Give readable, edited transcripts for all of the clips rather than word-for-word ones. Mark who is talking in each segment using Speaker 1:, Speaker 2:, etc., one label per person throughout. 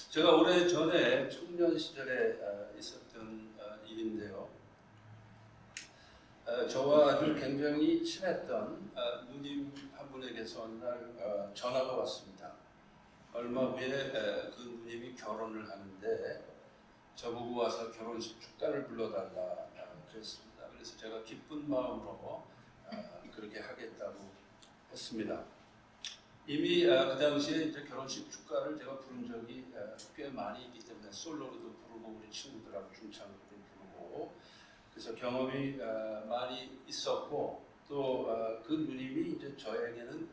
Speaker 1: 제가 오래전에 청년 시절에 있었던 일인데요. 저와 아주 굉장히 친했던 누님 한 분에게서 어느 날 전화가 왔습니다. 얼마 후에 그 누님이 결혼을 하는데 저보고 와서 결혼식 축가를 불러달라 그랬습니다. 그래서 제가 기쁜 마음으로 그렇게 하겠다고 했습니다. 이미 그 당시에 이제 결혼식 축가를 제가 부른 적이 꽤 많이 있기 때문에 솔로로도 부르고 우리 친구들하고 중창으로도 부르고 그래서 경험이 많이 있었고 또 그 누님이 이제 저에게는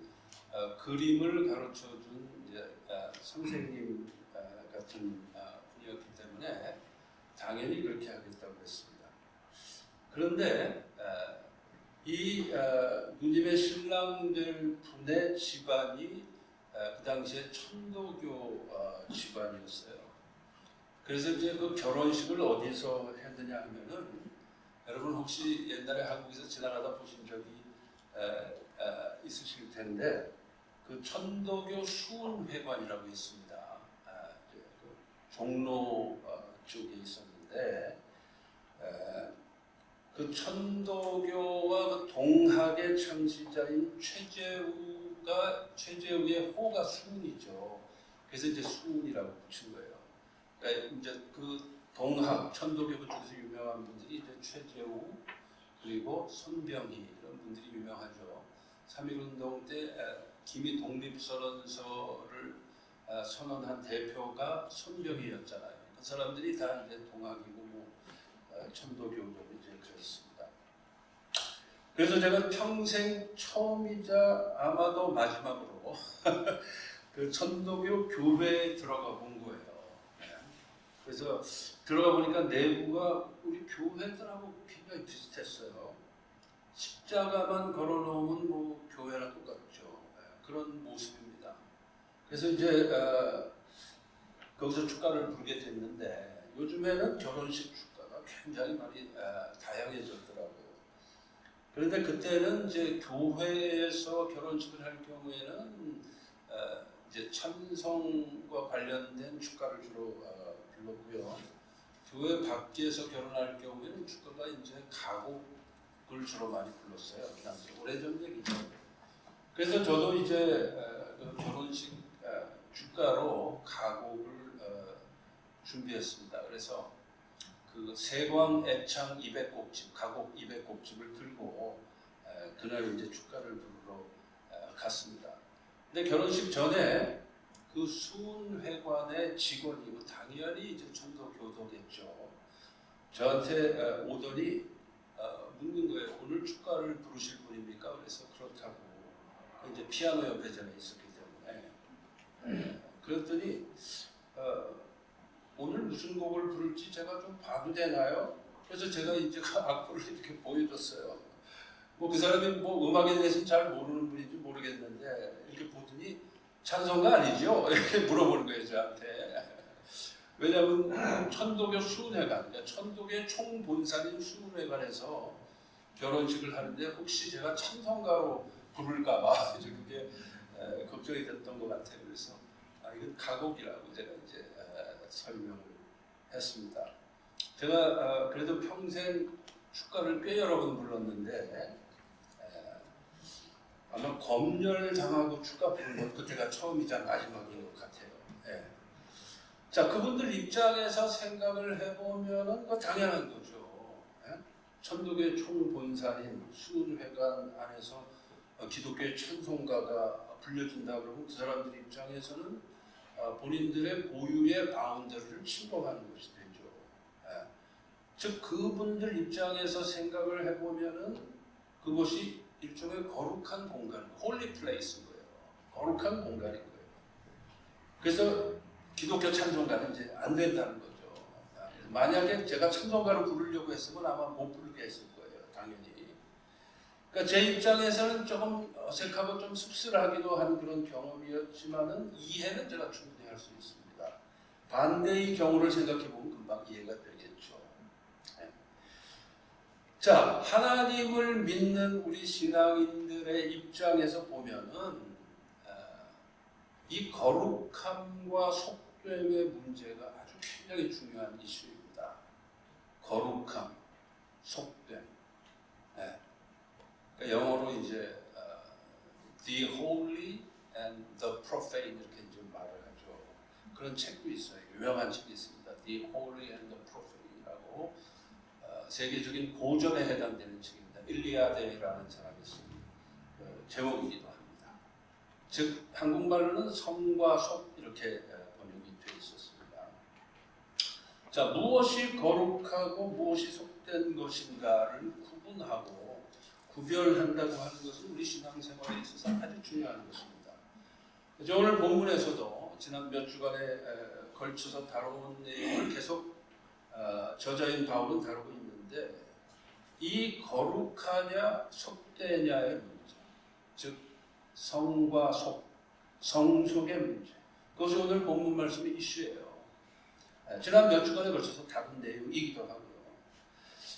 Speaker 1: 그림을 가르쳐준 이제 선생님 같은 분이었기 때문에 당연히 그렇게 하겠다고 했습니다. 그런데 이 누님의 신랑들 분의 집안이 그 당시에 천도교 집안이었어요. 그래서 이제 그 결혼식을 어디서 했느냐 하면은 여러분 혹시 옛날에 한국에서 지나가다 보신 적이 있으실 텐데 그 천도교 수훈회관이라고 있습니다. 그 종로 쪽에 있었는데 그 천도교와 그 동학의 창시자인 최재우의 호가 수훈이죠. 그래서 이제 수훈이라고 붙인 거예요. 그러니까 이제 그 동학 천도교 쪽에서 유명한 분들이 이제 최재우 그리고 손병희 이런 분들이 유명하죠. 3.1운동 때 기미 독립선언서를 선언한 대표가 손병희였잖아요. 그 사람들이 다 이제 동학이고 뭐 천도교도 이제 그랬습니다. 그래서 제가 평생 처음이자 아마도 마지막으로 그 천도교 교회에 들어가 본 거예요. 그래서 들어가 보니까 내부가 우리 교회들하고 굉장히 비슷했어요. 십자가만 걸어놓으면 뭐 교회랑 똑같죠. 그런 모습입니다. 그래서 이제 거기서 축가를 부르게 됐는데 요즘에는 결혼식 축가가 굉장히 많이 다양해졌더라고요. 그런데 그때는 이제 교회에서 결혼식을 할 경우에는 이제 찬송과 관련된 축가를 주로 불렀고요. 교회 밖에서 결혼할 경우에는 축가가 이제 가곡을 주로 많이 불렀어요. 그 당시 오래전 얘기죠. 그래서 저도 이제 그 결혼식 축가로 가곡을 준비했습니다. 그래서 그 세광 애창 200곡집, 가곡 200곡집을 들고 그날 이제 축가를 부르러 갔습니다. 근데 결혼식 전에 그 수훈회관의 직원이고 당연히 이제 천도교도겠죠. 저한테 오더니 묻는 거예요. 오늘 축가를 부르실 분입니까? 그래서 그렇다고. 이제 피아노 옆에 제가 있었기 때문에 그랬더니 오늘 무슨 곡을 부를지 제가 좀 봐도 되나요? 그래서 제가 이제 그 악보를 이렇게 보여줬어요. 뭐 그 사람이 뭐 음악에 대해서는 잘 모르는 분인지 모르겠는데 이렇게 보더니 찬송가 아니죠? 이렇게 물어보는 거예요 저한테. 왜냐하면 천도교 수훈회관, 그러니까 천도교의 총본산인 수훈회관에서 결혼식을 하는데 혹시 제가 찬송가로 부를까봐 이제 그게 걱정이 됐던 것 같아요. 그래서 이건 가곡이라고 제가 이제 설명을 했습니다. 제가 그래도 평생 축가를 꽤 여러 번 불렀는데 아마 검열 당하고 축가 부른 건 그때가 처음이자 마지막인 것 같아요. 자, 그분들 입장에서 생각을 해보면은 그 당연한 거죠. 천도교의 총본산인 수훈회관 안에서 기독교의 찬송가가 불려진다 그러면 그 사람들 입장에서는 본인들의 고유의 바운더리를 침범하는 것이 되죠. 즉 그분들 입장에서 생각을 해보면은 그것이 일종의 거룩한 공간, 홀리 플레이스인 거예요. 거룩한 공간인 거예요. 그래서 기독교 찬송가는 이제 안 된다는 거죠. 만약에 제가 찬송가를 부르려고 했으면 아마 못 부르게 했을 거예요, 당연히. 그러니까 제 입장에서는 조금 어색하고 좀 씁쓸하기도 한 그런 경험이었지만은 이해는 제가 충분히 할 수 있습니다. 반대의 경우를 생각해 보면 금방 이해가 되겠죠. 자, 하나님을 믿는 우리 신앙인들의 입장에서 보면은 이 거룩함과 속됨의 문제가 아주 굉장히 중요한 이슈입니다. 거룩함, 속됨. 네. 그러니까 영어로 이제 The Holy and the Profane 이렇게 좀 말을 하죠. 그런 책도 있어요. 유명한 책이 있습니다. The Holy and the Profane이라고 세계적인 고전에 해당되는 책입니다. 일리아데라는 사람이 쓴 제목이기도 합니다. 즉 한국말로는 성과 속 이렇게 번역이 되어 있었습니다. 자, 무엇이 거룩하고 무엇이 속된 것인가를 구분하고 구별한다고 하는 것은 우리 신앙생활에 있어서 아주 중요한 것입니다. 그래서 오늘 본문에서도 지난 몇 주간에 걸쳐서 다뤄온 내용을 계속 저자인 바울은 다루고 있는데 이 거룩하냐 속되냐의 문제, 즉 성과 속, 성속의 문제, 그것이 오늘 본문 말씀의 이슈예요. 지난 몇 주간에 걸쳐서 다룬 내용이기도 하고요.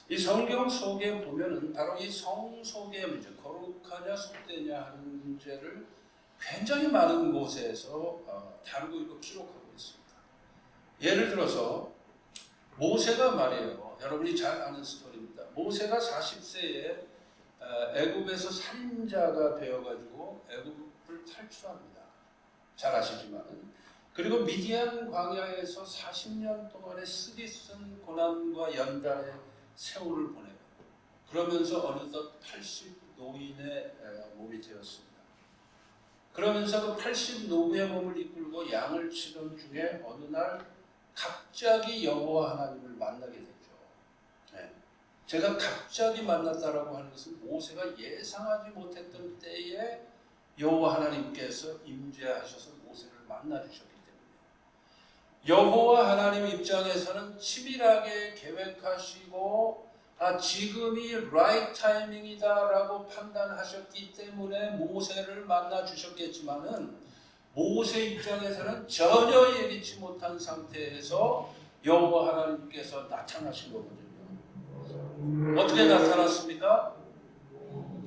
Speaker 1: 이 성경 속에 보면은 바로 이 성속의 문제, 거룩하냐 속되냐 하는 문제를 굉장히 많은 곳에서 다루고 있고 기록하고 있습니다. 예를 들어서 모세가 말이에요. 여러분이 잘 아는 스토리입니다. 모세가 40세에 애굽에서 살인자가 되어가지고 애굽을 탈출합니다. 잘 아시지만. 그리고 미디안 광야에서 40년 동안의 쓰디쓴 고난과 연단의 세월을 보내요. 그러면서 어느덧 80노인의 몸이 되었습니다. 그러면서 그 80노부의 몸을 이끌고 양을 치던 중에 어느 날 갑자기 여호와 하나님을 만나게 되죠. 네. 제가 갑자기 만났다라고 하는 것은 모세가 예상하지 못했던 때에 여호와 하나님께서 임재하셔서 모세를 만나 주셨기 때문에 여호와 하나님 입장에서는 치밀하게 계획하시고 지금이 right 타이밍이다라고 판단하셨기 때문에 모세를 만나 주셨겠지만은 모세 입장에서는 전혀 예기치 못한 상태에서 여호와 하나님께서 나타나신 거거든요. 어떻게 나타났습니까?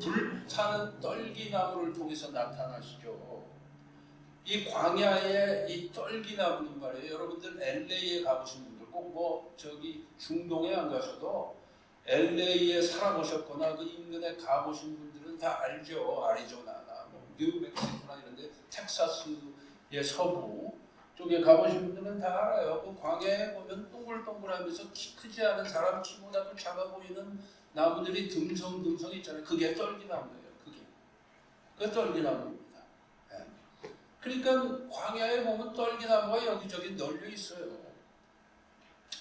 Speaker 1: 불타는 떨기나무를 통해서 나타나시죠. 이 광야의 이 떨기나무는 말이에요. 여러분들 LA에 가보신 분들 꼭 저기 중동에 안 가셔도 LA에 살아보셨거나 그 인근에 가보신 분들은 다 알죠. 아리조나나 뉴멕시코나 이런데 텍사스의 서부 쪽에 가보신 분들은 다 알아요. 그 광야에 보면 동글동글하면서 키 크지 않은 사람 키보다도 작아 보이는 나무들이 듬성듬성 있잖아요. 그게 떨기나무예요. 그게 떨기나무입니다. 그러니까 광야에 보면 떨기나무가 여기저기 널려 있어요.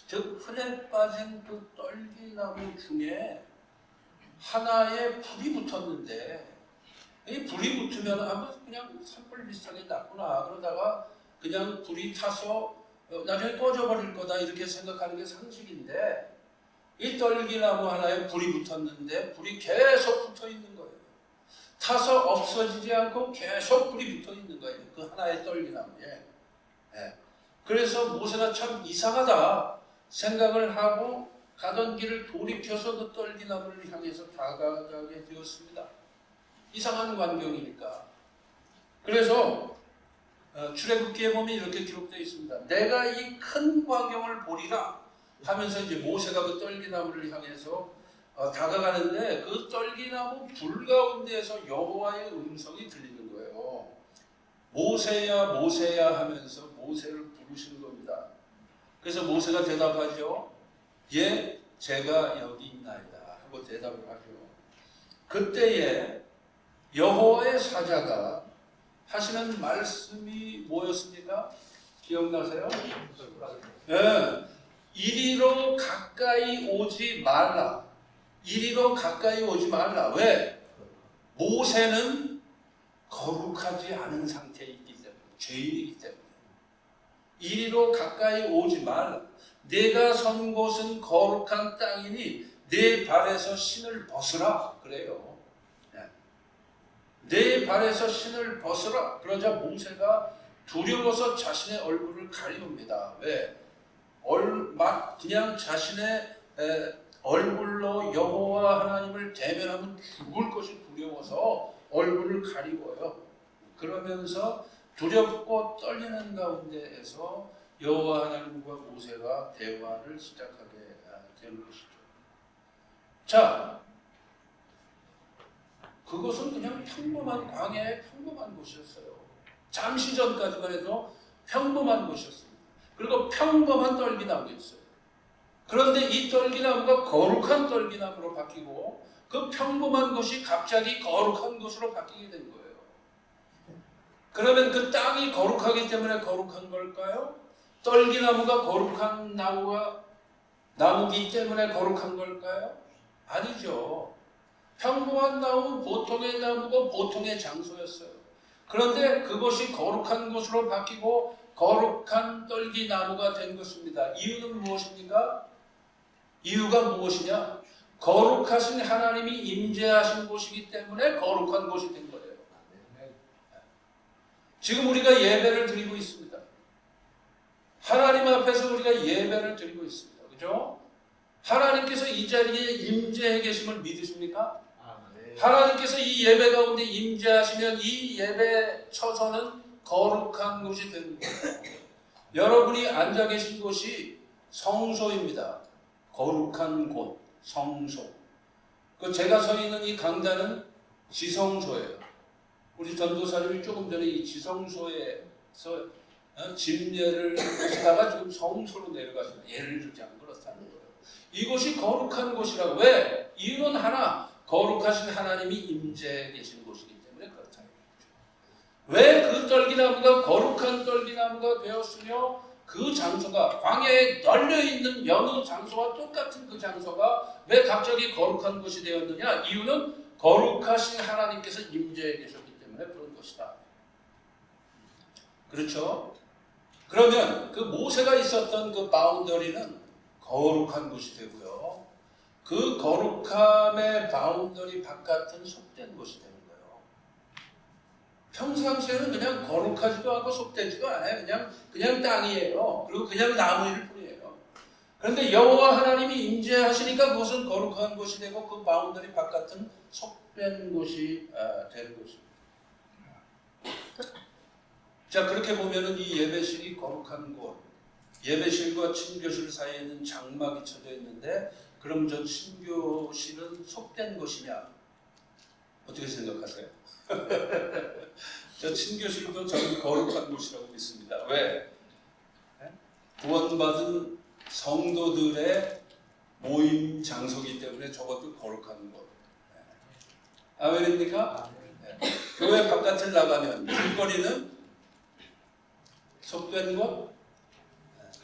Speaker 1: 즉 흔해 빠진 그 떨기나무 중에 하나에 불이 붙었는데 이 불이 붙으면 그냥 산불 비슷하게 났구나 그러다가 그냥 불이 타서 나중에 꺼져버릴 거다 이렇게 생각하는 게 상식인데 이 떨기나무 하나에 불이 붙었는데 불이 계속 붙어 있는 거예요. 타서 없어지지 않고 계속 불이 붙어 있는 거예요. 그 하나의 떨기나무에. 그래서 모세가 참 이상하다 생각을 하고 가던 길을 돌이켜서 그 떨기나무를 향해서 다가가게 되었습니다. 이상한 광경이니까. 그래서 출애굽기에 보면 이렇게 기록되어 있습니다. 내가 이 큰 광경을 보리라 하면서 이제 모세가 그 떨기나무를 향해서 다가가는데 그 떨기나무 불 가운데에서 여호와의 음성이 들리는 거예요. 모세야 모세야 하면서 모세를 부르시는 겁니다. 그래서 모세가 대답하죠. 예, 제가 여기 있나이다 하고 대답을 하죠. 그때에 여호와의 사자가 하시는 말씀이 뭐였습니까? 기억나세요? 네. 이리로 가까이 오지 말라. 이리로 가까이 오지 말라. 왜? 모세는 거룩하지 않은 상태에 있기 때문에, 죄인이기 때문에. 이리로 가까이 오지 말라. 내가 선 곳은 거룩한 땅이니 내 발에서 신을 벗으라. 그래요. 내 발에서 신을 벗으라. 그러자 모세가 두려워서 자신의 얼굴을 가리웁니다. 왜? 그냥 자신의 얼굴로 여호와 하나님을 대면하면 죽을 것이 두려워서 얼굴을 가리워요. 그러면서 두렵고 떨리는 가운데에서 여호와 하나님과 모세가 대화를 시작하게 되는 것이죠. 자, 그것은 그냥 평범한 광야의 평범한 곳이었어요. 잠시 전까지만 해도 평범한 곳이었습니다. 그리고 평범한 떨기나무였어요. 그런데 이 떨기나무가 거룩한 떨기나무로 바뀌고 그 평범한 곳이 갑자기 거룩한 곳으로 바뀌게 된 거예요. 그러면 그 땅이 거룩하기 때문에 거룩한 걸까요? 떨기나무가 거룩한 나무기 때문에 거룩한 걸까요? 아니죠. 평범한 나무, 보통의 나무고 보통의 장소였어요. 그런데 그것이 거룩한 곳으로 바뀌고 거룩한 떨기나무가 된 것입니다. 이유는 무엇입니까? 이유가 무엇이냐? 거룩하신 하나님이 임재하신 곳이기 때문에 거룩한 곳이 된 거예요. 지금 우리가 예배를 드리고 있습니다. 하나님 앞에서 우리가 예배를 드리고 있습니다. 그죠? 하나님께서 이 자리에 임재해 계심을 믿으십니까? 하나님께서 이 예배 가운데 임재하시면 이 예배 처소는 거룩한 곳이 됩니다. 여러분이 앉아 계신 곳이 성소입니다. 거룩한 곳, 성소. 제가 서 있는 이 강단은 지성소예요. 우리 전도사님이 조금 전에 이 지성소에서 집례를 하시다가 지금 성소로 내려가시는 예를 들자면 그렇다는 거예요. 이곳이 거룩한 곳이라고. 왜? 이유는 하나, 거룩하신 하나님이 임재해 계신 곳이기 때문에 그렇다는 거죠. 왜 그 떨기나무가 거룩한 떨기나무가 되었으며 그 장소가 광야에 널려있는 여느 장소와 똑같은 그 장소가 왜 갑자기 거룩한 곳이 되었느냐? 이유는 거룩하신 하나님께서 임재해 계셨기 때문에 그런 것이다. 그렇죠? 그러면 그 모세가 있었던 그 바운더리는 거룩한 곳이 되고요. 그 거룩함의 바운더리 바깥은 속된 곳이 되는 거예요. 평상시에는 그냥 거룩하지도 않고 속되지도 않아요. 그냥 땅이에요. 그리고 그냥 나무일 뿐이에요. 그런데 여호와 하나님이 임재하시니까 그것은 거룩한 곳이 되고 그 바운더리 바깥은 속된 곳이 되는 것입니다. 자, 그렇게 보면은 이 예배실이 거룩한 곳, 예배실과 친교실 사이에는 장막이 쳐져 있는데, 그럼 저 친교실은 속된 곳이냐? 어떻게 생각하세요? 저 친교실도 저는 거룩한 곳이라고 믿습니다. 왜? 구원받은 성도들의 모임 장소이기 때문에 저것도 거룩한 곳. 아멘입니까? 교회 바깥을 나가면 길거리는 속된 것?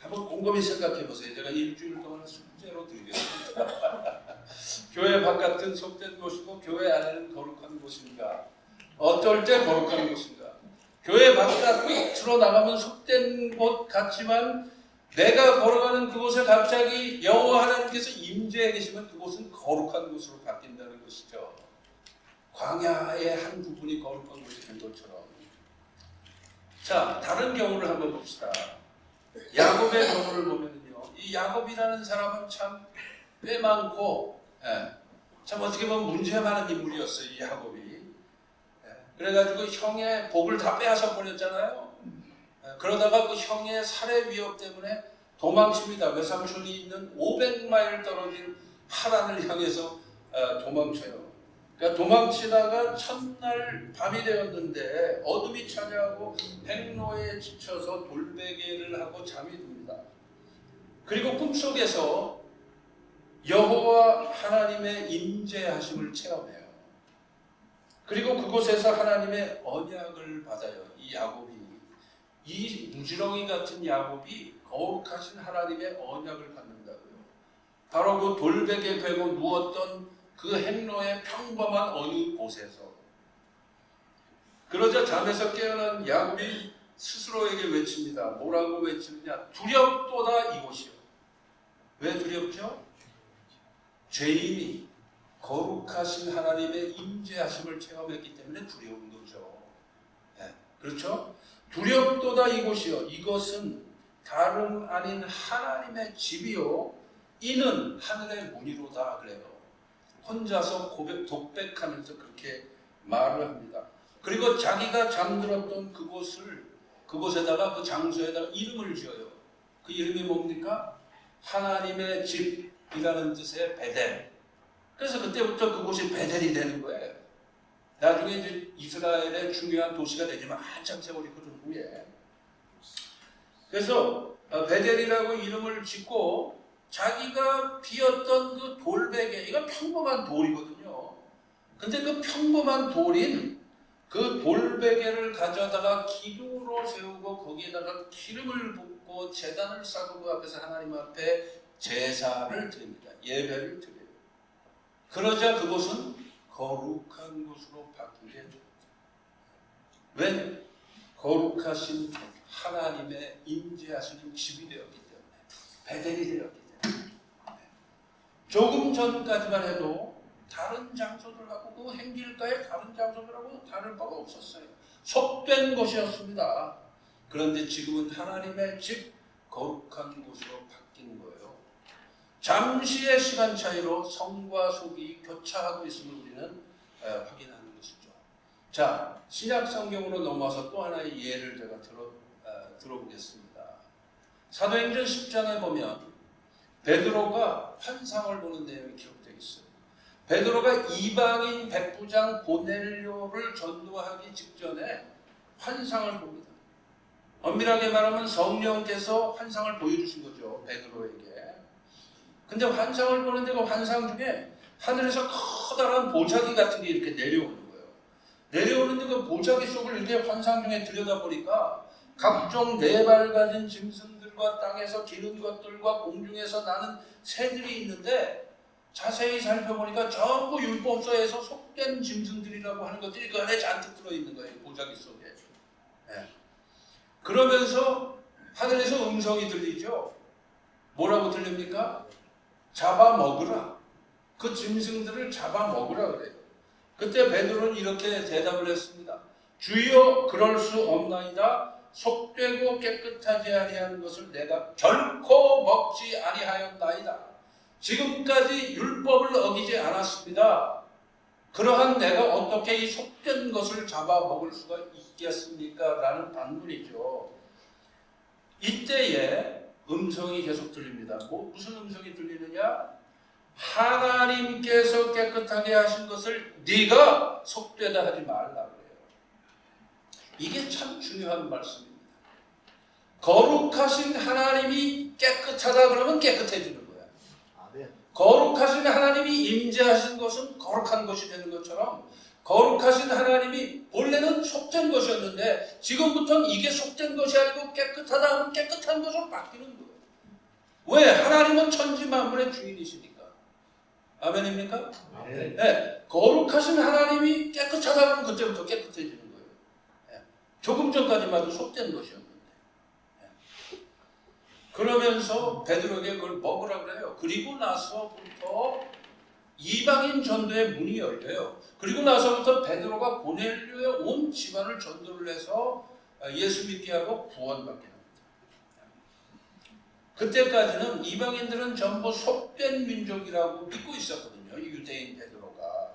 Speaker 1: 한번 곰곰이 생각해 보세요. 제가 일주일 동안 숙제로 드리겠습니다. 교회 바깥은 속된 곳이고 교회 안에는 거룩한 곳인가? 어떨 때 거룩한 곳인가? 교회 바깥으로 나가면 속된 곳 같지만 내가 걸어가는 그곳에 갑자기 여호와 하나님께서 임재해 계시면 그곳은 거룩한 곳으로 바뀐다는 것이죠. 광야의 한 부분이 거룩한 곳이 된 것처럼. 자, 다른 경우를 한번 봅시다. 야곱의 경우를 보면요, 이 야곱이라는 사람은 참 꽤 많고, 참 어떻게 보면 문제 많은 인물이었어요, 이 야곱이. 그래가지고 형의 복을 다 빼앗아 버렸잖아요. 그러다가 그 형의 살해 위협 때문에 도망칩니다. 외삼촌이 있는 500마일 떨어진 하란을 향해서 도망쳐요. 그러니까 도망치다가 첫날 밤이 되었는데 어둠이 차지하고 행로에 지쳐서 돌베개를 하고 잠이 듭니다. 그리고 꿈속에서 여호와 하나님의 임재하심을 체험해요. 그리고 그곳에서 하나님의 언약을 받아요. 이 야곱이, 이 무지렁이 같은 야곱이 거룩하신 하나님의 언약을 받는다고요. 바로 그 돌베개 베고 누웠던 그 행로의 평범한 어느 곳에서. 그러자 잠에서 깨어난 야곱이 스스로에게 외칩니다. 뭐라고 외치느냐? 두렵도다 이곳이요. 왜 두렵죠? 죄인이 거룩하신 하나님의 임재하심을 체험했기 때문에 두려운 거죠. 그렇죠? 두렵도다 이곳이요. 이것은 다름 아닌 하나님의 집이요. 이는 하늘의 문이로다 그래요. 혼자서 독백하면서 그렇게 말을 합니다. 그리고 자기가 잠들었던 그곳에다가 그 장소에다가 이름을 지어요. 그 이름이 뭡니까? 하나님의 집이라는 뜻의 베델. 그래서 그때부터 그곳이 베델이 되는 거예요. 나중에 이제 이스라엘의 중요한 도시가 되지만 한참 세월이 흐른 후에. 그래서 베델이라고 이름을 짓고 자기가 비었던 그 돌베개, 이건 평범한 돌이거든요. 근데 그 평범한 돌인 그 돌베개를 가져다가 기둥으로 세우고 거기에다가 기름을 붓고 제단을 쌓고 그 앞에서 하나님 앞에 제사를 드립니다. 예배를 드려요. 그러자 그곳은 거룩한 곳으로 바뀌게 됩니다. 왜? 거룩하신 하나님의 임재하시는 집이 되었기 때문에, 베델이 되었기 때문에. 조금 전까지만 해도 다른 장소들하고 그 행길가의 다른 장소들하고 다를 바가 없었어요. 속된 곳이었습니다. 그런데 지금은 하나님의 집, 거룩한 곳으로 바뀐 거예요. 잠시의 시간 차이로 성과 속이 교차하고 있음을 우리는 확인하는 것이죠. 자, 신약 성경으로 넘어와서 또 하나의 예를 제가 들어보겠습니다. 사도행전 10장에 보면 베드로가 환상을 보는 내용이 기록되어 있어요. 베드로가 이방인 백부장 고넬료를 전도하기 직전에 환상을 봅니다. 엄밀하게 말하면 성령께서 환상을 보여주신 거죠, 베드로에게. 근데 환상을 보는데 그 환상 중에 하늘에서 커다란 보자기 같은 게 이렇게 내려오는 거예요. 내려오는데 그 보자기 속을 이렇게 환상 중에 들여다보니까 각종 네발 가진 짐승들과 땅에서 기는 것들과 공중에서 나는 새들이 있는데 자세히 살펴보니까 전부 율법서에서 속된 짐승들이라고 하는 것들이 그 안에 잔뜩 들어있는 거예요. 보자기 속에. 네. 그러면서 하늘에서 음성이 들리죠. 뭐라고 들립니까? 잡아먹으라. 그 짐승들을 잡아먹으라 그래요. 그때 베드로는 이렇게 대답을 했습니다. 주여, 그럴 수 없나이다. 속되고 깨끗하지 아니하는 것을 내가 결코 먹지 아니하였나이다. 지금까지 율법을 어기지 않았습니다. 그러한 내가 어떻게 이 속된 것을 잡아먹을 수가 있겠습니까? 라는 반문이죠. 이때에 음성이 계속 들립니다. 무슨 음성이 들리느냐? 하나님께서 깨끗하게 하신 것을 네가 속되다 하지 말라 그래요. 이게 참 중요한 말씀입니다. 거룩하신 하나님이 깨끗하다 그러면 깨끗해지는 거야. 거룩하신 하나님이 임재하신 것은 거룩한 것이 되는 것처럼 거룩하신 하나님이 원래는 속된 것이었는데 지금부터는 이게 속된 것이 아니고 깨끗하다 하면 깨끗한 것으로 바뀌는 거예요. 왜? 하나님은 천지 만물의 주인이시니까. 아멘입니까? 네. 거룩하신 하나님이 깨끗하다 하면 그때부터 깨끗해지는 거예요. 네. 조금 전까지만 해도 속된 것이었는데. 네. 그러면서 베드로에게 그걸 먹으라 그래요. 그리고 나서부터 이방인 전도의 문이 열려요. 그리고 나서부터 베드로가 고넬료의 온 집안을 전도를 해서 예수 믿게 하고 구원받게 합니다. 그때까지는 이방인들은 전부 속된 민족이라고 믿고 있었거든요. 유대인 베드로가.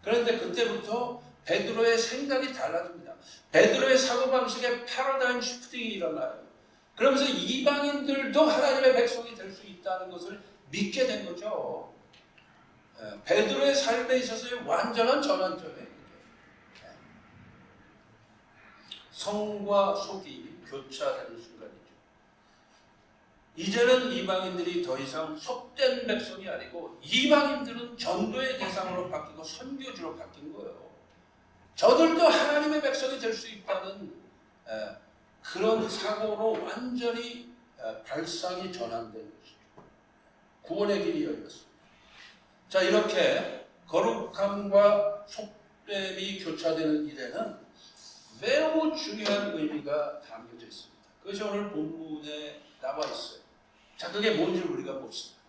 Speaker 1: 그런데 그때부터 베드로의 생각이 달라집니다. 베드로의 사고방식에 패러다임 시프팅이 일어나요. 그러면서 이방인들도 하나님의 백성이 될 수 있다는 것을 믿게 된 거죠. 베드로의 삶에 있어서의 완전한 전환점이에요. 성과 속이 교차되는 순간이죠. 이제는 이방인들이 더 이상 속된 백성이 아니고 이방인들은 전도의 대상으로 바뀌고 선교지로 바뀐 거예요. 저들도 하나님의 백성이 될 수 있다는 그런 사고로 완전히 발상이 전환된 것이죠. 구원의 길이 열렸습니다. 자, 이렇게 거룩함과 속됨이 교차되는 일에는 매우 중요한 의미가 담겨져 있습니다. 그것이 오늘 본문에 나와 있어요. 자, 그게 뭔지 우리가 봅시다.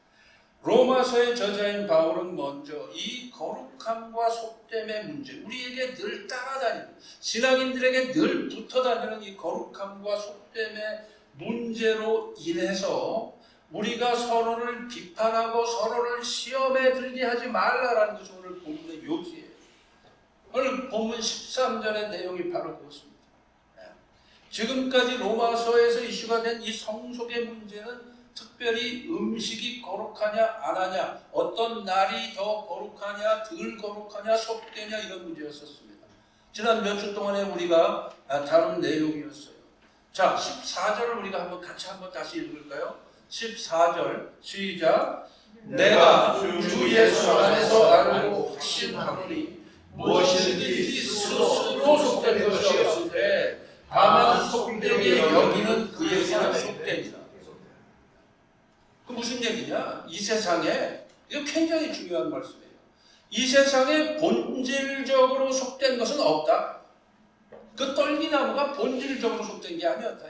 Speaker 1: 로마서의 저자인 바울은 먼저 이 거룩함과 속됨의 문제, 우리에게 늘 따라다니는, 신앙인들에게 늘 붙어다니는 이 거룩함과 속됨의 문제로 인해서 우리가 서로를 비판하고 서로를 시험에 들게 하지 말라라는 것이 오늘 본문의 요지예요. 오늘 본문 13절의 내용이 바로 그것입니다. 지금까지 로마서에서 이슈가 된 이 성속의 문제는 특별히 음식이 거룩하냐 안 하냐, 어떤 날이 더 거룩하냐 덜 거룩하냐 속되냐 이런 문제였었습니다. 지난 몇 주 동안에 우리가 다룬 내용이었어요. 자, 14절을 우리가 같이 다시 읽을까요? 14절 시작. 내가 주 예수 안에서 알고 확신하노니 무엇이든지 스스로 속된 것이 없으되 다만 속되게 여기는 그에게는 속됩니다. 그 무슨 얘기냐? 이 세상에, 이거 굉장히 중요한 말씀이에요. 이 세상에 본질적으로 속된 것은 없다. 그 떨기나무가 본질적으로 속된 게 아니었다.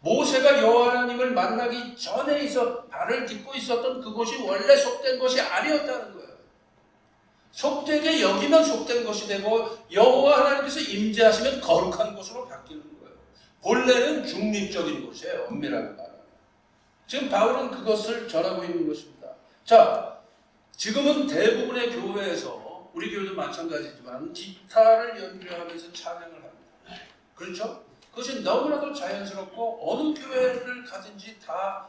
Speaker 1: 모세가 여호와 하나님을 만나기 전에 발을 딛고 있었던 그것이 원래 속된 것이 아니었다는 거예요. 속되게 여기면 속된 것이 되고 여호와 하나님께서 임재하시면 거룩한 것으로 바뀌는 거예요. 본래는 중립적인 것이에요. 엄밀하게 말하면. 지금 바울은 그것을 전하고 있는 것입니다. 자, 지금은 대부분의 교회에서, 우리 교회도 마찬가지지만 기타를 연주하면서 찬양을 합니다. 그렇죠? 그것이 너무나도 자연스럽고 어느 교회를 가든지 다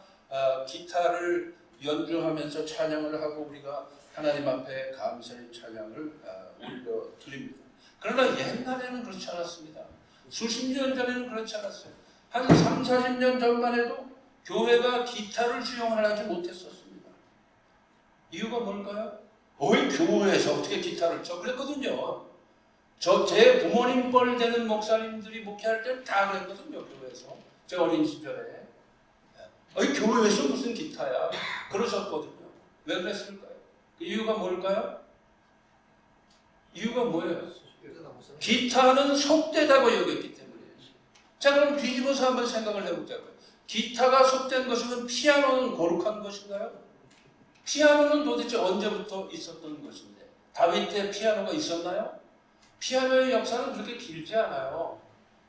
Speaker 1: 기타를 연주하면서 찬양을 하고 우리가 하나님 앞에 감사의 찬양을 올려드립니다. 그러나 옛날에는 그렇지 않았습니다. 수십 년 전에는 그렇지 않았어요. 한 3, 40년 전만 해도 교회가 기타를 수용하지 못했었습니다. 이유가 뭘까요? 어이, 교회에서 어떻게 기타를 쳐? 그랬거든요. 제 부모님 뻘 되는 목사님들이 목회할 때는 다 그랬거든요. 교회에서. 제 어린 시절에. 어이, 교회에서 무슨 기타야? 그러셨거든요. 왜 그랬을까요? 그 이유가 뭘까요? 이유가 뭐예요? 기타는 속되다고 여겼기 때문이에요. 자, 그럼 뒤집어서 한번 생각을 해보자고요. 기타가 속된 것이면 피아노는 거룩한 것인가요? 피아노는 도대체 언제부터 있었던 것인데? 다윗 때 피아노가 있었나요? 피아노의 역사는 그렇게 길지 않아요.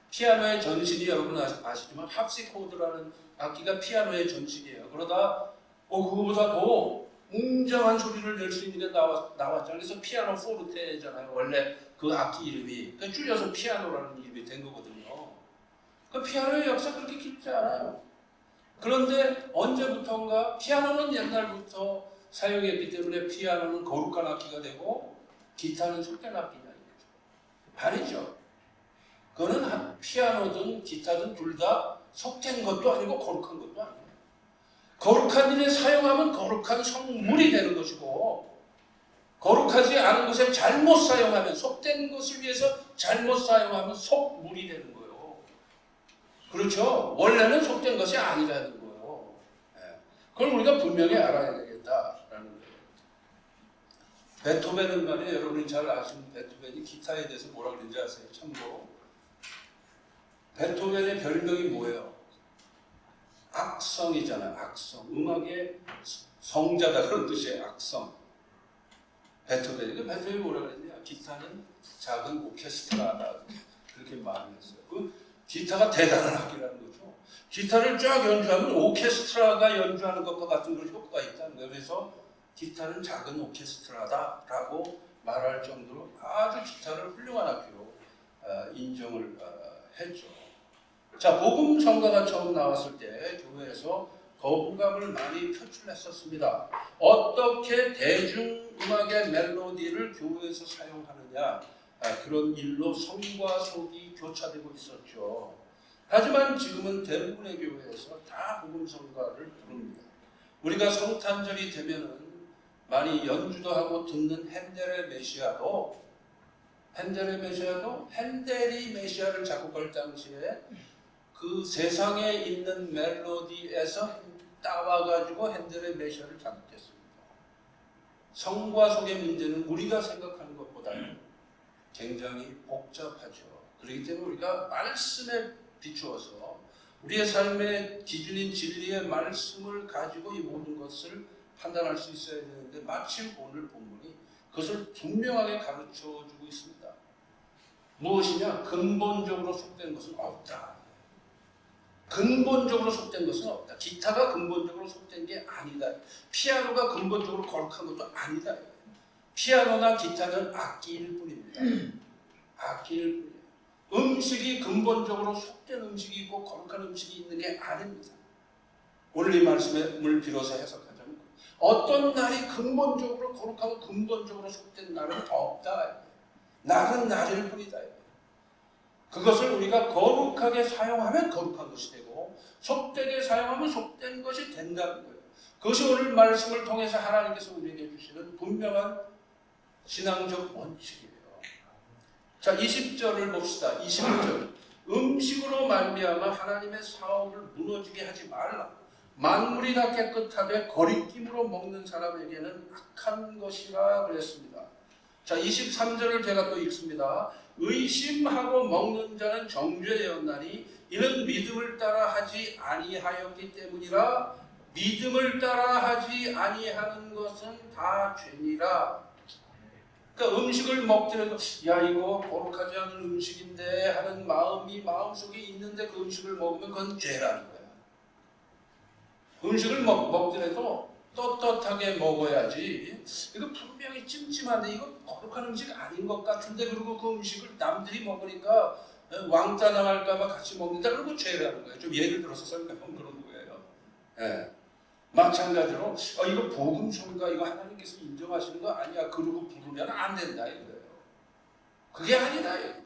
Speaker 1: 피아노의 전신이 여러분 아시지만 합시코드라는 악기가 피아노의 전신이에요. 그러다 그거보다 더 웅장한 소리를 낼 수 있는 게 나왔잖아요. 그래서 피아노 포르테잖아요. 원래 그 악기 이름이. 줄여서 피아노라는 이름이 된 거거든요. 그 피아노의 역사 그렇게 길지 않아요. 그런데 언제부턴가 피아노는 옛날부터 사용했기 때문에 피아노는 거룩한 악기가 되고 기타는 속된 악기냐 이거죠. 아니죠. 그거는 피아노든 기타든 둘 다 속된 것도 아니고 거룩한 것도 아니에요. 거룩한 일에 사용하면 거룩한 성물이 되는 것이고 거룩하지 않은 것에 잘못 사용하면 속된 것을 위해서 잘못 사용하면 속물이 되는 거예요. 그렇죠? 원래는 속된 것이 아니라는 거예요. 그걸 우리가 분명히 알아야 되겠다라는 거예요. 베토벤은 말이에요. 여러분이 잘 아시는 베토벤이 기타에 대해서 뭐라 그러는지 아세요? 참고로. 베토벤의 별명이 뭐예요? 악성이잖아요. 악성. 음악의 성자다 그런 뜻이에요. 악성. 베토벤이 뭐라 그랬냐? 기타는 작은 오케스트라다. 그렇게 말했어요. 그 기타가 대단한 악기라는 거죠. 기타를 쫙 연주하면 오케스트라가 연주하는 것과 같은 그런 효과가 있다는 거예요. 그래서 기타는 작은 오케스트라다라고 말할 정도로 아주 기타를 훌륭한 악기로 인정을 했죠. 자, 복음 성가가 처음 나왔을 때 교회에서 거부감을 많이 표출했었습니다. 어떻게 대중음악의 멜로디를 교회에서 사용하느냐, 그런 일로 성과 속이 교차되고 있었죠. 하지만 지금은 대부분의 교회에서 다 복음 성가를 부릅니다. 우리가 성탄절이 되면은 많이 연주도 하고 듣는 핸델의 메시아도 핸델이 메시아를 작곡할 당시에 그 세상에 있는 멜로디에서 따와가지고 핸델의 메시아를 작곡했습니다. 성과 속의 문제는 우리가 생각하는 것보다는 굉장히 복잡하죠. 그렇기 때문에 우리가 말씀에 비추어서 우리의 삶의 기준인 진리의 말씀을 가지고 이 모든 것을 판단할 수 있어야 되는데 마침 오늘 본문이 그것을 분명하게 가르쳐주고 있습니다. 무엇이냐? 근본적으로 속된 것은 없다. 근본적으로 속된 것은 없다. 기타가 근본적으로 속된 게 아니다. 피아노가 근본적으로 거룩한 것도 아니다. 피아노나 기타는 악기일 뿐입니다. 악기일 뿐이에요. 음식이 근본적으로 속된 음식이 있고 거룩한 음식이 있는 게 아닙니다. 오늘 이 말씀을 빌어서 해석하자면 어떤 날이 근본적으로 거룩하고 근본적으로 속된 날은 없다. 날은 날일 뿐이다. 그것을 우리가 거룩하게 사용하면 거룩한 것이 되고 속되게 사용하면 속된 것이 된다는 거예요. 그것이 오늘 말씀을 통해서 하나님께서 우리에게 주시는 분명한 신앙적 원칙이에요. 자, 20절을 봅시다. 20절. 음식으로 말미암아 하나님의 사업을 무너지게 하지 말라. 만물이 다 깨끗하되 거리낌으로 먹는 사람에게는 악한 것이라 그랬습니다. 자, 23절을 제가 또 읽습니다. 의심하고 먹는 자는 정죄되었나니 이는 믿음을 따라 하지 아니하였기 때문이라. 믿음을 따라 하지 아니하는 것은 다 죄니라. 그러니까 음식을 먹더라도 야 이거 거룩하지 않은 음식인데 하는 마음이 마음속에 있는데 그 음식을 먹으면 그건 죄라는 거야. 음식을 먹더라도 떳떳하게 먹어야지. 이거 분명히 찜찜한데 이거 거룩한 음식 아닌 것 같은데 그리고 그 음식을 남들이 먹으니까 왕따 당할까봐 같이 먹는다. 그리고 죄라는 거예요. 좀 예를 들어서 설명하면 그런 거예요. 예. 마찬가지로 이거 복음성가 이거 하나님께서 인정하시는 거 아니야. 그러고 부르면 안 된다 이거예요. 그게 아니다 이거죠.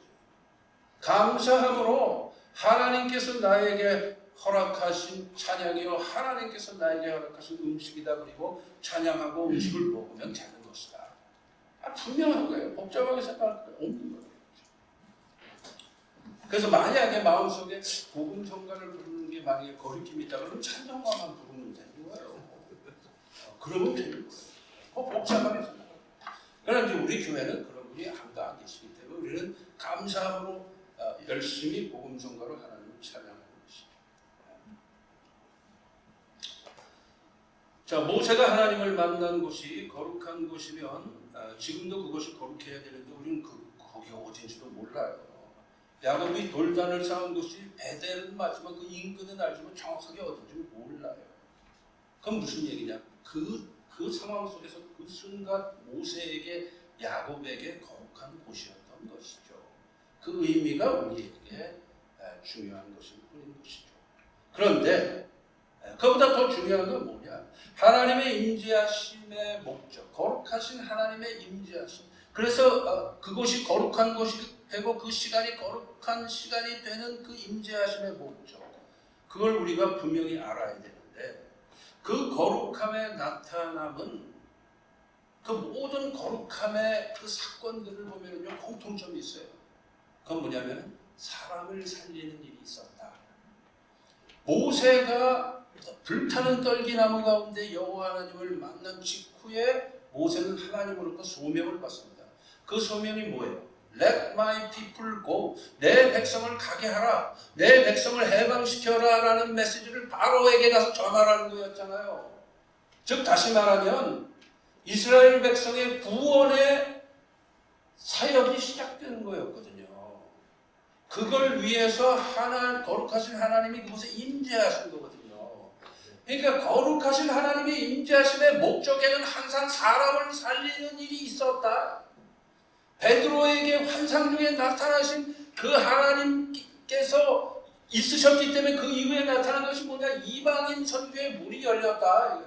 Speaker 1: 감사함으로 하나님께서 나에게 허락하신 찬양이요 하나님께서 나에게 허락하신 음식이다. 그리고 찬양하고 음식을 먹으면 되는 것이다. 분명한 거예요. 복잡하게 생각할 거 없는 거예요. 그래서 만약에 마음속에 복음성가를 부르는 게 만약에 거리낌이 있다 그러면 찬송가만 부르면 되는 거예요. 그러면 되는 거예요. 복잡하게 생각해요. 그러나 이제 우리 교회는 그런 분이 아무도 안 계시기 때문에 우리는 감사함으로 열심히 복음성가로 하나님을 찬양하는 것입니다. 자, 모세가 하나님을 만난 곳이 거룩한 곳이면 지금도 그것이 거룩해야 되는데 우리는 거기가 어딘지도 몰라요. 야곱이 돌단을 쌓은 곳이 베델은 맞지만 그 인근은 알지만 정확하게 어딘지 몰라요. 그건 무슨 얘기냐? 그 상황 속에서 그 순간 모세에게 야곱에게 거룩한 곳이었던 것이죠. 그 의미가 우리에게 중요한 것일 뿐인 것이죠. 그런데 그보다 더 중요한 건 뭐냐? 하나님의 임재하심의 목적, 거룩하신 하나님의 임재하심. 그래서 그곳이 거룩한 곳이 되고 그 시간이 거룩한 시간이 되는 그 임재하심의 목적, 그걸 우리가 분명히 알아야 되는데 그 거룩함의 나타남은 그 모든 거룩함의 그 사건들을 보면요 공통점이 있어요. 그건 뭐냐면 사람을 살리는 일이 있었다. 모세가 불타는 떨기나무 가운데 여호와 하나님을 만난 직후에 모세는 하나님으로부터 소명을 받습니다. 그 소명이 뭐예요? Let my people go. 내 백성을 가게 하라. 내 백성을 해방시켜라 라는 메시지를 바로에게 가서 전하라는 거였잖아요. 즉 다시 말하면 이스라엘 백성의 구원의 사역이 시작되는 거였거든요. 그걸 위해서 거룩하신 하나님이 그곳에 임재하신 거거든요. 그러니까 거룩하신 하나님의 임재하심의 목적에는 항상 사람을 살리는 일이 있었다. 베드로에게 환상 중에 나타나신 그 하나님께서 있으셨기 때문에 그 이후에 나타난 것이 뭐냐? 이방인 선교의 문이 열렸다.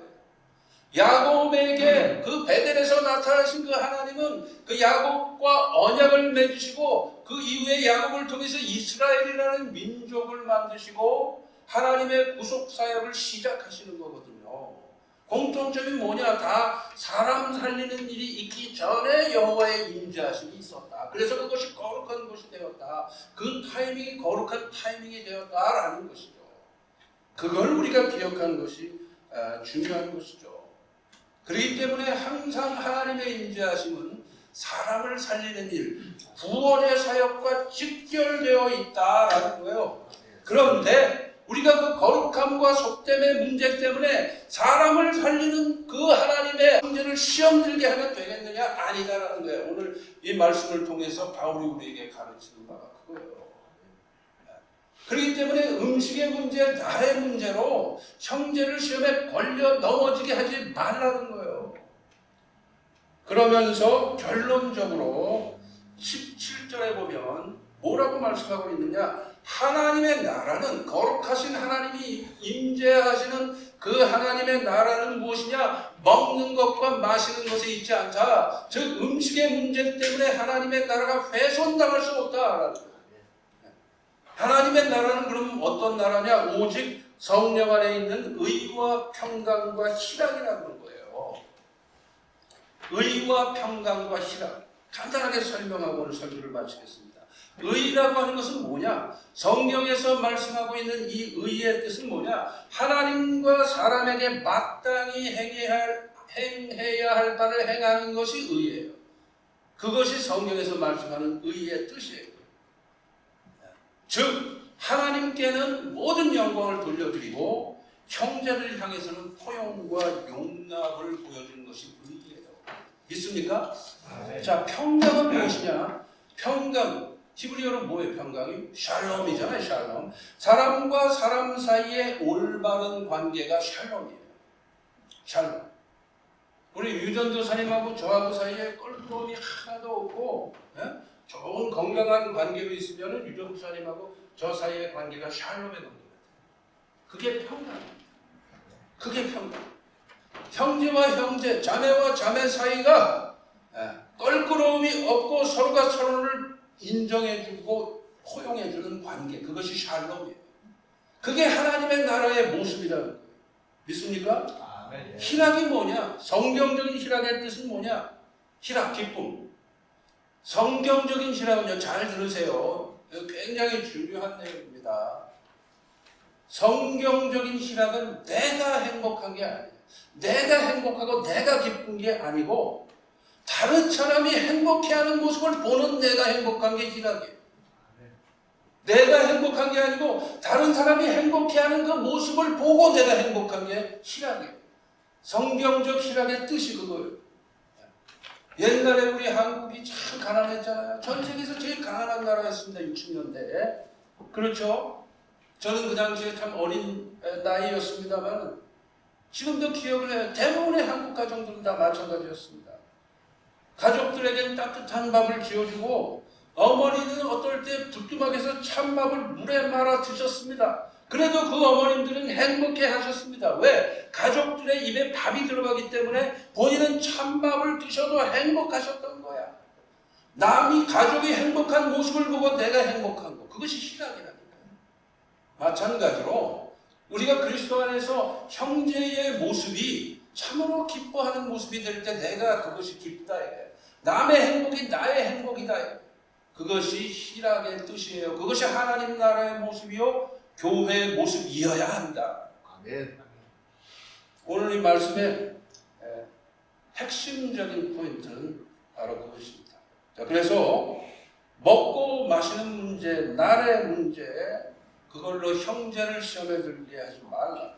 Speaker 1: 야곱에게 그 베델에서 나타나신 그 하나님은 그 야곱과 언약을 맺으시고 그 이후에 야곱을 통해서 이스라엘이라는 민족을 만드시고 하나님의 구속 사역을 시작하시는 거거든요. 공통점이 뭐냐? 다 사람 살리는 일이 있기 전에 여호와의 임재하심이 있었다. 그래서 그것이 거룩한 것이 되었다. 그 타이밍이 거룩한 타이밍이 되었다라는 것이죠. 그걸 우리가 기억하는 것이 중요한 것이죠. 그렇기 때문에 항상 하나님의 임재하심은 사람을 살리는 일, 구원의 사역과 직결되어 있다라는 거예요. 그런데 우리가 그 거룩함과 속됨의 문제 때문에 사람을 살리는 그 하나님의 문제를 시험 들게 하면 되겠느냐? 아니다라는 거예요. 오늘 이 말씀을 통해서 바울이 우리에게 가르치는 바가 그거예요. 그렇기 때문에 음식의 문제, 나의 문제로 형제를 시험에 걸려 넘어지게 하지 말라는 거예요. 그러면서 결론적으로 17절에 보면 뭐라고 말씀하고 있느냐? 하나님의 나라는, 거룩하신 하나님이 임재하시는 그 하나님의 나라는 무엇이냐? 먹는 것과 마시는 것에 있지 않다. 즉 음식의 문제 때문에 하나님의 나라가 훼손당할 수 없다. 하나님의 나라는 그럼 어떤 나라냐? 오직 성령 안에 있는 의와 평강과 희락이라는 거예요. 의와 평강과 희락. 간단하게 설명하고 오늘 설교를 마치겠습니다. 의라고 하는 것은 뭐냐? 성경에서 말씀하고 있는 이 의의 뜻은 뭐냐? 하나님과 사람에게 마땅히 행해야 할 바를 행하는 것이 의예요. 그것이 성경에서 말씀하는 의의 뜻이에요. 즉 하나님께는 모든 영광을 돌려드리고 형제를 향해서는 포용과 용납을 보여주는 것이 의예요. 믿습니까? 자, 평강은 무엇이냐? 평강, 히브리어로 뭐예요? 평강이? 샬롬이잖아요. 샬롬. 사람과 사람 사이의 올바른 관계가 샬롬이에요. 샬롬. 우리 유전도사님하고 저하고 사이에 껄끄러움이 하나도 없고, 좋은 건강한 관계로 있으면 유전도사님하고 저 사이의 관계가 샬롬의 관계가 돼요. 그게 평강입니다. 그게 평강. 형제와 형제, 자매와 자매 사이가 껄끄러움이 없고 서로가 서로를 인정해주고 포용해주는 관계, 그것이 샬롬이에요. 그게 하나님의 나라의 모습이라는 거예요. 믿습니까? 아멘. 희락이 뭐냐? 성경적인 희락의 뜻은 뭐냐? 희락, 기쁨. 성경적인 희락은요, 잘 들으세요. 굉장히 중요한 내용입니다. 성경적인 희락은 내가 행복한 게 아니에요. 내가 행복하고 내가 기쁜 게 아니고 다른 사람이 행복해하는 모습을 보는 내가 행복한 게 희락이에요. 내가 행복한 게 아니고 다른 사람이 행복해하는 그 모습을 보고 내가 행복한 게 희락이에요. 성경적 희락의 뜻이 그거예요. 옛날에 우리 한국이 참 가난했잖아요. 전 세계에서 제일 가난한 나라였습니다. 60년대에. 그렇죠? 저는 그 당시에 참 어린 나이였습니다만 지금도 기억을 해요. 대부분의 한국 가정들은 다 마찬가지였습니다. 가족들에게는 따뜻한 밥을 지어주고 어머니는 어떨 때 부뚜막에서 찬밥을 물에 말아 드셨습니다. 그래도 그 어머님들은 행복해 하셨습니다. 왜? 가족들의 입에 밥이 들어가기 때문에 본인은 찬밥을 드셔도 행복하셨던 거야. 남이 가족이 행복한 모습을 보고 내가 행복한 거. 그것이 희락이라니까요. 마찬가지로 우리가 그리스도 안에서 형제의 모습이 참으로 기뻐하는 모습이 될 때 내가 그것이 기쁘다. 남의 행복이 나의 행복이다. 그것이 희락의 뜻이에요. 그것이 하나님 나라의 모습이요 교회의 모습이어야 한다. 아멘. 오늘 이 말씀의 핵심적인 포인트는 바로 그것입니다. 자, 그래서 먹고 마시는 문제, 날의 문제, 그걸로 형제를 시험에 들게 하지 말라.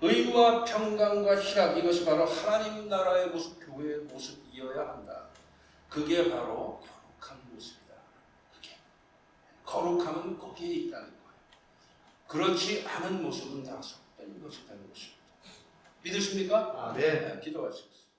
Speaker 1: 의와 평강과 희락, 이것이 바로 하나님 나라의 모습, 교회의 모습이어야 한다. 그게 바로 거룩한 모습이다. 그게. 거룩함은 거기에 있다는 거예요. 그렇지 않은 모습은 다 속된 것이라는 것입니다. 믿으십니까?
Speaker 2: 아멘.
Speaker 1: 기도하시겠습니다.